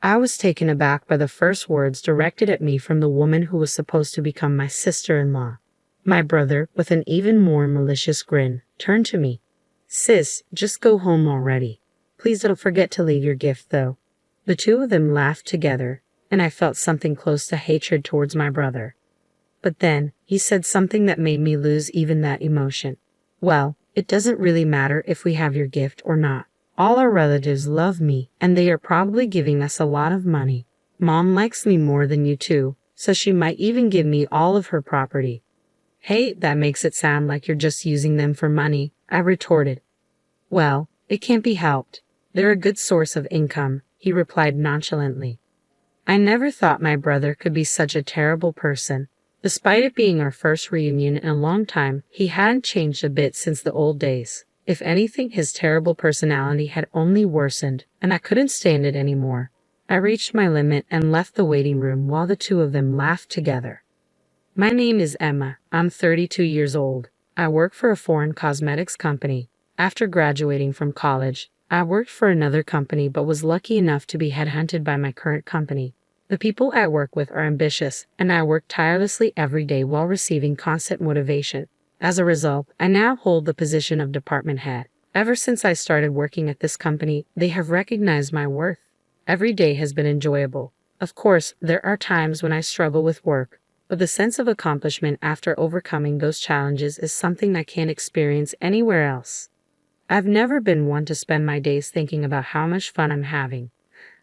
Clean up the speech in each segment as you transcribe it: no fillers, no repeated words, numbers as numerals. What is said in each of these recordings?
I was taken aback by the first words directed at me from the woman who was supposed to become my sister-in-law. My brother, with an even more malicious grin, turned to me. "Sis, just go home already. Please don't forget to leave your gift, though." The two of them laughed together, and I felt something close to hatred towards my brother. But then, he said something that made me lose even that emotion. "Well, it doesn't really matter if we have your gift or not. All our relatives love me, and they are probably giving us a lot of money. Mom likes me more than you two, so she might even give me all of her property." "Hey, that makes it sound like you're just using them for money," I retorted. "Well, it can't be helped. They're a good source of income," he replied nonchalantly. I never thought my brother could be such a terrible person. Despite it being our first reunion in a long time, he hadn't changed a bit since the old days. If anything, his terrible personality had only worsened, and I couldn't stand it anymore. I reached my limit and left the waiting room while the two of them laughed together. "My name is Emma. I'm 32 years old. I work for a foreign cosmetics company. After graduating from college, I worked for another company but was lucky enough to be headhunted by my current company. The people I work with are ambitious, and I work tirelessly every day while receiving constant motivation. As a result, I now hold the position of department head. Ever since I started working at this company, they have recognized my worth. Every day has been enjoyable. Of course, there are times when I struggle with work, but the sense of accomplishment after overcoming those challenges is something I can't experience anywhere else. I've never been one to spend my days thinking about how much fun I'm having.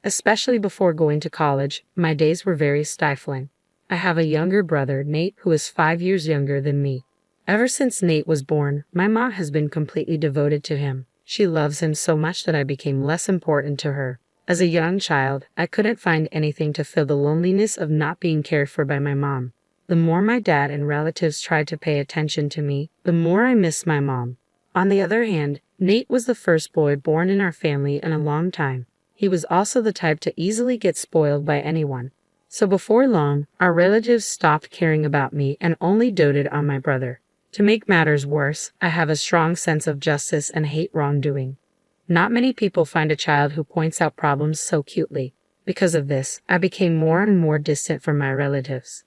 Especially before going to college, my days were very stifling. I have a younger brother, Nate, who is 5 years younger than me. Ever since Nate was born, my mom has been completely devoted to him. She loves him so much that I became less important to her. As a young child, I couldn't find anything to fill the loneliness of not being cared for by my mom. The more my dad and relatives tried to pay attention to me, the more I missed my mom. On the other hand, Nate was the first boy born in our family in a long time. He was also the type to easily get spoiled by anyone. So before long, our relatives stopped caring about me and only doted on my brother. To make matters worse, I have a strong sense of justice and hate wrongdoing. Not many people find a child who points out problems so cutely. Because of this, I became more and more distant from my relatives.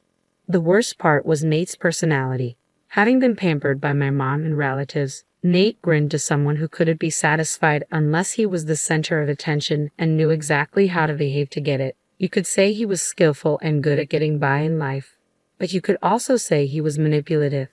The worst part was Nate's personality. Having been pampered by my mom and relatives, Nate grinned to someone who couldn't be satisfied unless he was the center of attention and knew exactly how to behave to get it. You could say he was skillful and good at getting by in life, but you could also say he was manipulative.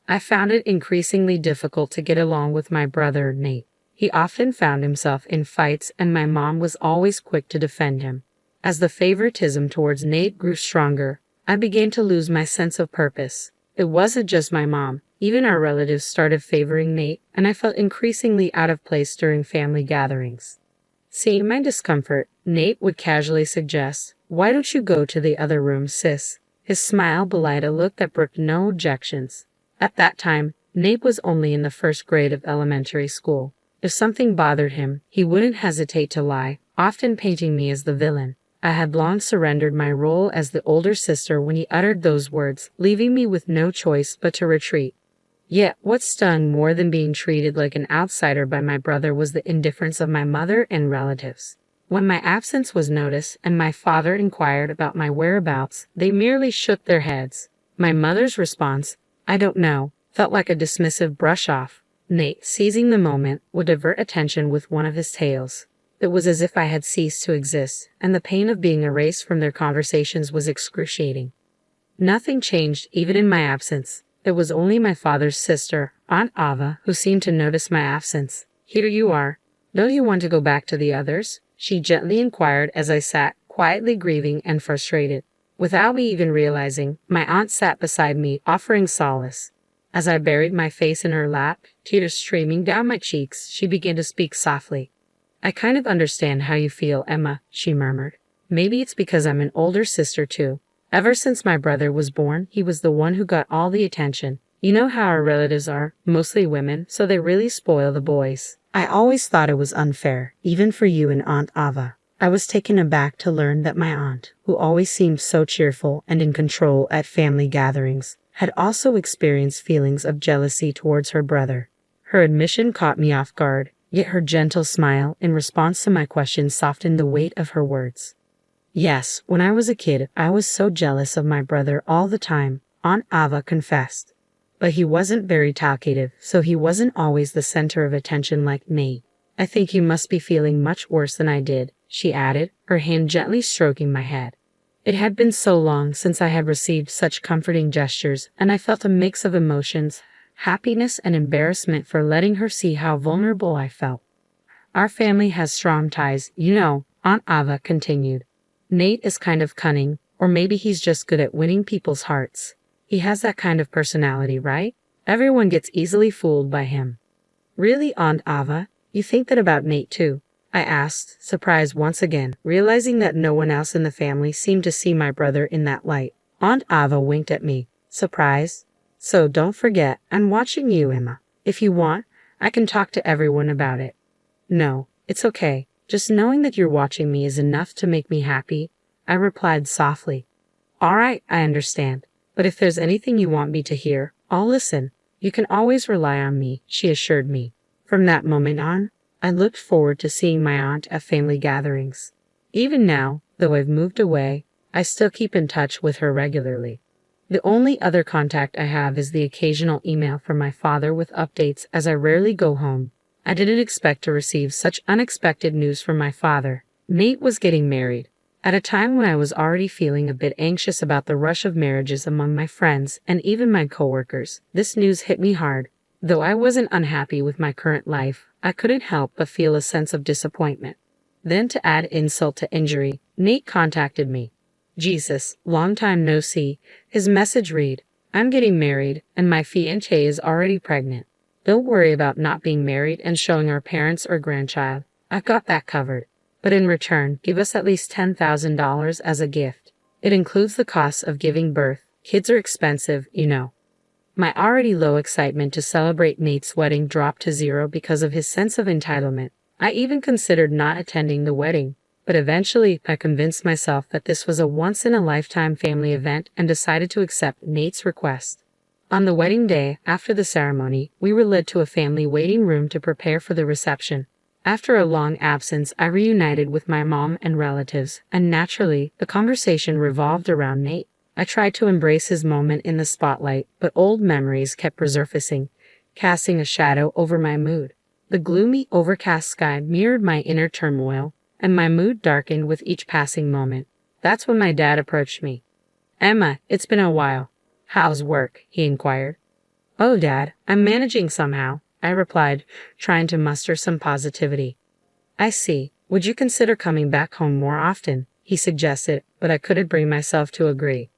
I found it increasingly difficult to get along with my brother, Nate. He often found himself in fights, and my mom was always quick to defend him. As the favoritism towards Nate grew stronger, I began to lose my sense of purpose. It wasn't just my mom. Even our relatives started favoring Nate, and I felt increasingly out of place during family gatherings. Seeing my discomfort, Nate would casually suggest, "Why don't you go to the other room, sis?" His smile belied a look that brooked no objections. At that time, Nate was only in the first grade of elementary school. If something bothered him, he wouldn't hesitate to lie, often painting me as the villain. I had long surrendered my role as the older sister when he uttered those words, leaving me with no choice but to retreat. Yet, what stung more than being treated like an outsider by my brother was the indifference of my mother and relatives. When my absence was noticed and my father inquired about my whereabouts, they merely shook their heads. My mother's response, "I don't know," felt like a dismissive brush-off. Nate, seizing the moment, would divert attention with one of his tales. It was as if I had ceased to exist, and the pain of being erased from their conversations was excruciating. Nothing changed even in my absence. It was only my father's sister, Aunt Ava, who seemed to notice my absence. "Here you are. Don't you want to go back to the others?" she gently inquired as I sat, quietly grieving and frustrated. Without me even realizing, my aunt sat beside me, offering solace. As I buried my face in her lap, tears streaming down my cheeks, she began to speak softly. "I kind of understand how you feel, Emma," she murmured. "Maybe it's because I'm an older sister too. Ever since my brother was born, he was the one who got all the attention. You know how our relatives are, mostly women, so they really spoil the boys. I always thought it was unfair, even for you and Aunt Ava." I was taken aback to learn that my aunt, who always seemed so cheerful and in control at family gatherings, had also experienced feelings of jealousy towards her brother. Her admission caught me off guard, yet her gentle smile in response to my question softened the weight of her words. Yes, when I was a kid, I was so jealous of my brother all the time, Aunt Ava confessed. But he wasn't very talkative, so he wasn't always the center of attention like me. I think you must be feeling much worse than I did, she added, her hand gently stroking my head. It had been so long since I had received such comforting gestures, and I felt a mix of emotions, happiness and embarrassment for letting her see how vulnerable I felt. Our family has strong ties, you know, Aunt Ava continued. Nate is kind of cunning, or maybe he's just good at winning people's hearts. He has that kind of personality, right? Everyone gets easily fooled by him. Really, Aunt Ava? You think that about Nate too? I asked, surprised once again, realizing that no one else in the family seemed to see my brother in that light. Aunt Ava winked at me, surprised. So don't forget, I'm watching you, Emma. If you want, I can talk to everyone about it. No, it's okay. Just knowing that you're watching me is enough to make me happy, I replied softly. All right, I understand. But if there's anything you want me to hear, I'll listen. You can always rely on me, she assured me. From that moment on, I looked forward to seeing my aunt at family gatherings. Even now, though I've moved away, I still keep in touch with her regularly. The only other contact I have is the occasional email from my father with updates, as I rarely go home. I didn't expect to receive such unexpected news from my father. Nate was getting married. At a time when I was already feeling a bit anxious about the rush of marriages among my friends and even my coworkers, this news hit me hard. Though I wasn't unhappy with my current life, I couldn't help but feel a sense of disappointment. Then, to add insult to injury, Nate contacted me. Jesus, long time no see. His message read, I'm getting married, and my fiancée is already pregnant. Don't worry about not being married and showing our parents or grandchild. I've got that covered. But in return, give us at least $10,000 as a gift. It includes the costs of giving birth. Kids are expensive, you know. My already low excitement to celebrate Nate's wedding dropped to zero because of his sense of entitlement. I even considered not attending the wedding, but eventually I convinced myself that this was a once-in-a-lifetime family event and decided to accept Nate's request. On the wedding day, after the ceremony, we were led to a family waiting room to prepare for the reception. After a long absence, I reunited with my mom and relatives, and naturally, the conversation revolved around Nate. I tried to embrace his moment in the spotlight, but old memories kept resurfacing, casting a shadow over my mood. The gloomy, overcast sky mirrored my inner turmoil, and my mood darkened with each passing moment. That's when my dad approached me. Emma, it's been a while. How's work? He inquired. Oh, Dad, I'm managing somehow, I replied, trying to muster some positivity. I see. Would you consider coming back home more often? He suggested, but I couldn't bring myself to agree.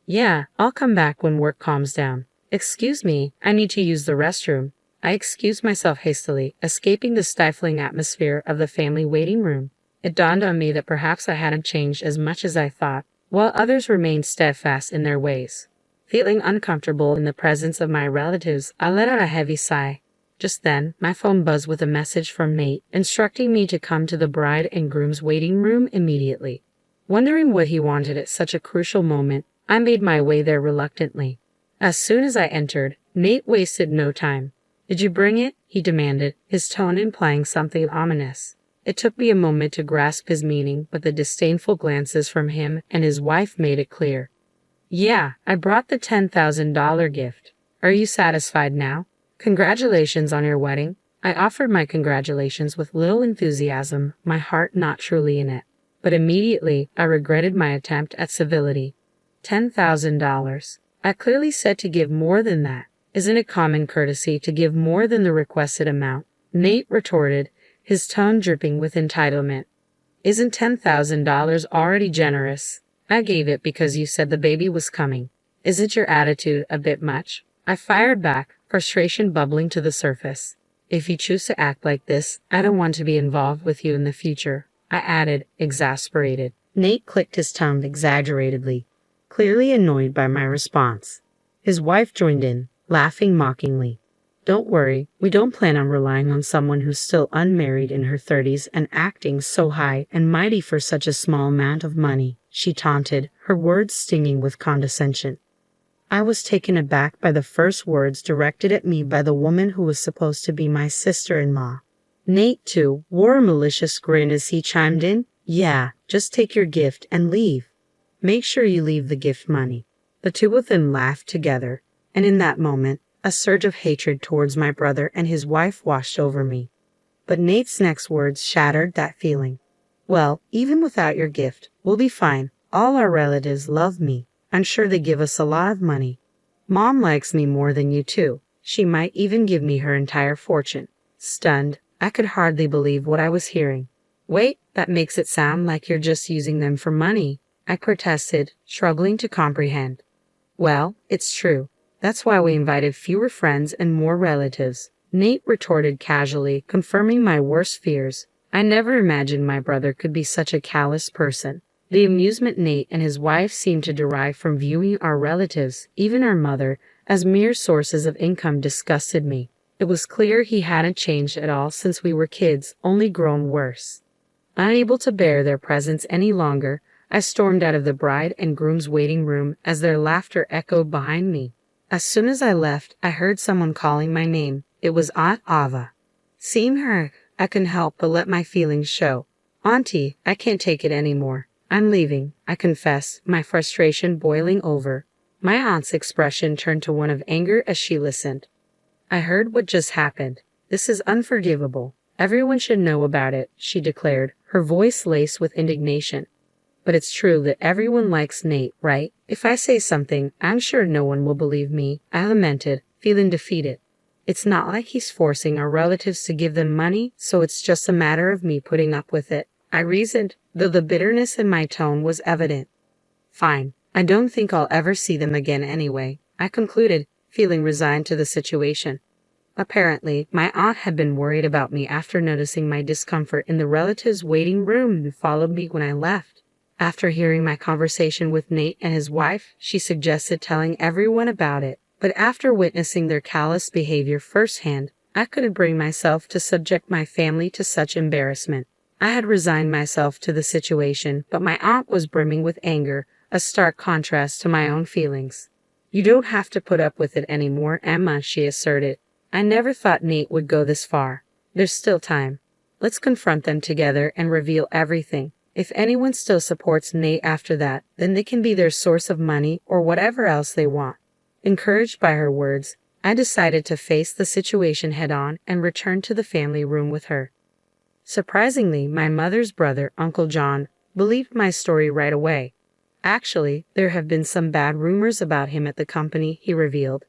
Yeah, I'll come back when work calms down. Excuse me, I need to use the restroom. I excused myself hastily, escaping the stifling atmosphere of the family waiting room. It dawned on me that perhaps I hadn't changed as much as I thought, while others remained steadfast in their ways. Feeling uncomfortable in the presence of my relatives, I let out a heavy sigh. Just then, my phone buzzed with a message from Nate, instructing me to come to the bride and groom's waiting room immediately. Wondering what he wanted at such a crucial moment, I made my way there reluctantly. As soon as I entered, Nate wasted no time. Did you bring it? He demanded, his tone implying something ominous. It took me a moment to grasp his meaning, but the disdainful glances from him and his wife made it clear. Yeah, I brought the $10,000 gift. Are you satisfied now? Congratulations on your wedding. I offered my congratulations with little enthusiasm, my heart not truly in it. But immediately, I regretted my attempt at civility. $10,000. I clearly said to give more than that. Isn't it common courtesy to give more than the requested amount? Nate retorted, his tone dripping with entitlement. Isn't $10,000 already generous? I gave it because you said the baby was coming. Isn't your attitude a bit much? I fired back, frustration bubbling to the surface. If you choose to act like this, I don't want to be involved with you in the future, I added, exasperated. Nate clicked his tongue exaggeratedly, clearly annoyed by my response. His wife joined in, laughing mockingly. Don't worry, we don't plan on relying on someone who's still unmarried in her 30s and acting so high and mighty for such a small amount of money, she taunted, her words stinging with condescension. I was taken aback by the first words directed at me by the woman who was supposed to be my sister-in-law. Nate, too, wore a malicious grin as he chimed in, Yeah, Just take your gift and leave. Make sure you leave the gift money." The two of them laughed together, and in that moment, a surge of hatred towards my brother and his wife washed over me. But Nate's next words shattered that feeling. "Well, even without your gift, we'll be fine. All our relatives love me. I'm sure they give us a lot of money. Mom likes me more than you two. She might even give me her entire fortune." Stunned, I could hardly believe what I was hearing. "Wait, that makes it sound like you're just using them for money," I protested, struggling to comprehend. "Well, it's true. That's why we invited fewer friends and more relatives," Nate retorted casually, confirming my worst fears. I never imagined my brother could be such a callous person. The amusement Nate and his wife seemed to derive from viewing our relatives, even our mother, as mere sources of income disgusted me. It was clear he hadn't changed at all since we were kids, only grown worse. Unable to bear their presence any longer, I stormed out of the bride and groom's waiting room as their laughter echoed behind me. As soon as I left, I heard someone calling my name. It was Aunt Ava. Seeing her, I couldn't help but let my feelings show. "Auntie, I can't take it anymore. I'm leaving," I confess, my frustration boiling over. My aunt's expression turned to one of anger as she listened. "I heard what just happened. This is unforgivable. Everyone should know about it," she declared, her voice laced with indignation. "But it's true that everyone likes Nate, right? If I say something, I'm sure no one will believe me," I lamented, feeling defeated. "It's not like he's forcing our relatives to give them money, so it's just a matter of me putting up with it," I reasoned, though the bitterness in my tone was evident. "Fine. I don't think I'll ever see them again anyway," I concluded, feeling resigned to the situation. Apparently, my aunt had been worried about me after noticing my discomfort in the relatives' waiting room and followed me when I left. After hearing my conversation with Nate and his wife, she suggested telling everyone about it, but after witnessing their callous behavior firsthand, I couldn't bring myself to subject my family to such embarrassment. I had resigned myself to the situation, but my aunt was brimming with anger, a stark contrast to my own feelings. "You don't have to put up with it anymore, Emma," she asserted. "I never thought Nate would go this far. There's still time. Let's confront them together and reveal everything. If anyone still supports Nate after that, then they can be their source of money or whatever else they want." Encouraged by her words, I decided to face the situation head-on and return to the family room with her. Surprisingly, my mother's brother, Uncle John, believed my story right away. "Actually, there have been some bad rumors about him at the company," he revealed.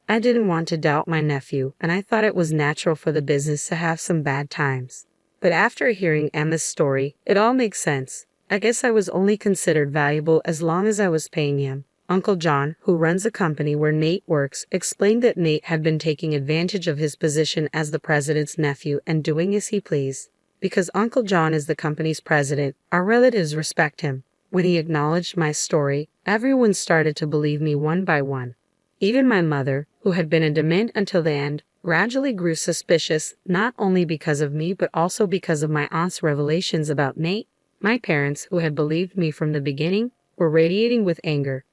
I didn't want to doubt my nephew, and I thought it was natural for the business to have some bad times. But after hearing Emma's story, it all makes sense. I guess I was only considered valuable as long as I was paying him. Uncle John, who runs a company where Nate works, explained that Nate had been taking advantage of his position as the president's nephew and doing as he pleased. Because Uncle John is the company's president, our relatives respect him. When he acknowledged my story, everyone started to believe me one by one. Even my mother, who had been adamant until the end, gradually grew suspicious, not only because of me but also because of my aunt's revelations about Nate. My parents, who had believed me from the beginning, were radiating with anger.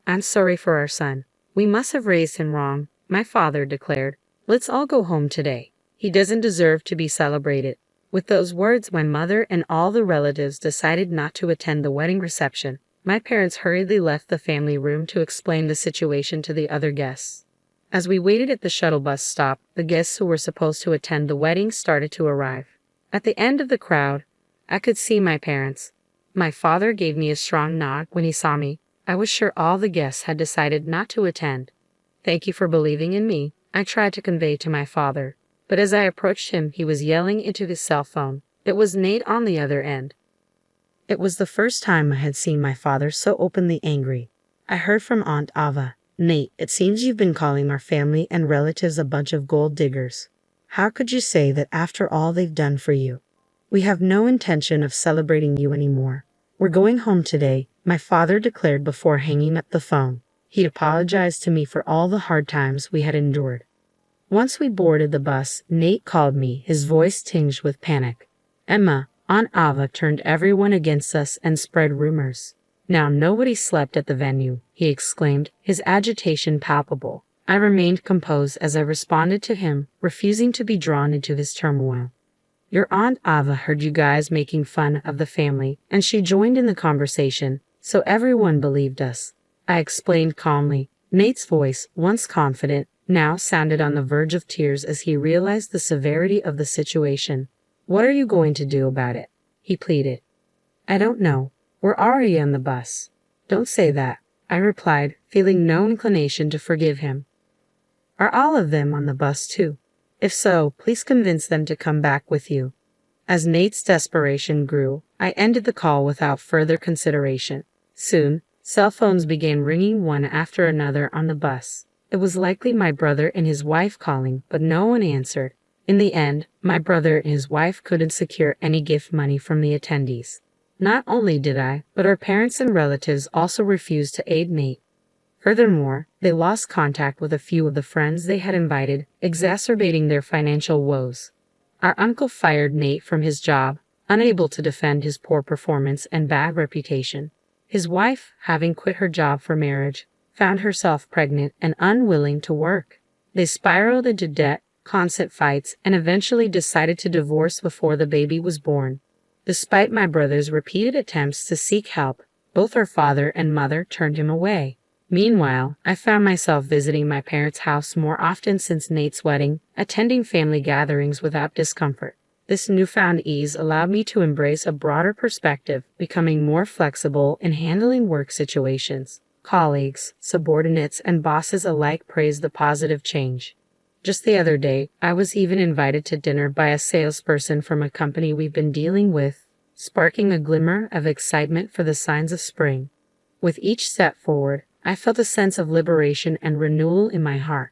"I'm sorry for our son. We must have raised him wrong," my father declared. "Let's all go home today. He doesn't deserve to be celebrated." With those words, my mother and all the relatives decided not to attend the wedding reception. My parents hurriedly left the family room to explain the situation to the other guests. As we waited at the shuttle bus stop, the guests who were supposed to attend the wedding started to arrive. At the end of the crowd, I could see my parents. My father gave me a strong nod when he saw me. I was sure all the guests had decided not to attend. "Thank you for believing in me," I tried to convey to my father. But as I approached him, he was yelling into his cell phone. It was Nate on the other end. It was the first time I had seen my father so openly angry. I heard from Aunt Ava, "Nate, it seems you've been calling our family and relatives a bunch of gold diggers. How could you say that after all they've done for you? We have no intention of celebrating you anymore. We're going home today," my father declared before hanging up the phone. He'd apologized to me for all the hard times we had endured. Once we boarded the bus, Nate called me, his voice tinged with panic. "Emma, Aunt Ava turned everyone against us and spread rumors. Now nobody slept at the venue," he exclaimed, his agitation palpable. I remained composed as I responded to him, refusing to be drawn into his turmoil. Your Aunt Ava heard you guys making fun of the family, and she joined in the conversation, so everyone believed us. I explained calmly. Nate's voice, once confident, now sounded on the verge of tears as he realized the severity of the situation. What are you going to do about it? He pleaded. I don't know. We're already on the bus. Don't say that, I replied, feeling no inclination to forgive him. Are all of them on the bus too? If so, please convince them to come back with you. As Nate's desperation grew, I ended the call without further consideration. Soon, cell phones began ringing one after another on the bus. It was likely my brother and his wife calling, but no one answered. In the end, my brother and his wife couldn't secure any gift money from the attendees. Not only did I, but our parents and relatives also refused to aid Nate. Furthermore, they lost contact with a few of the friends they had invited, exacerbating their financial woes. Our uncle fired Nate from his job, unable to defend his poor performance and bad reputation. His wife, having quit her job for marriage, found herself pregnant and unwilling to work. They spiraled into debt, constant fights, and eventually decided to divorce before the baby was born. Despite my brother's repeated attempts to seek help, both her father and mother turned him away. Meanwhile, I found myself visiting my parents' house more often since Nate's wedding, attending family gatherings without discomfort. This newfound ease allowed me to embrace a broader perspective, becoming more flexible in handling work situations. Colleagues, subordinates, and bosses alike praised the positive change. Just the other day, I was even invited to dinner by a salesperson from a company we've been dealing with, sparking a glimmer of excitement for the signs of spring. With each step forward, I felt a sense of liberation and renewal in my heart.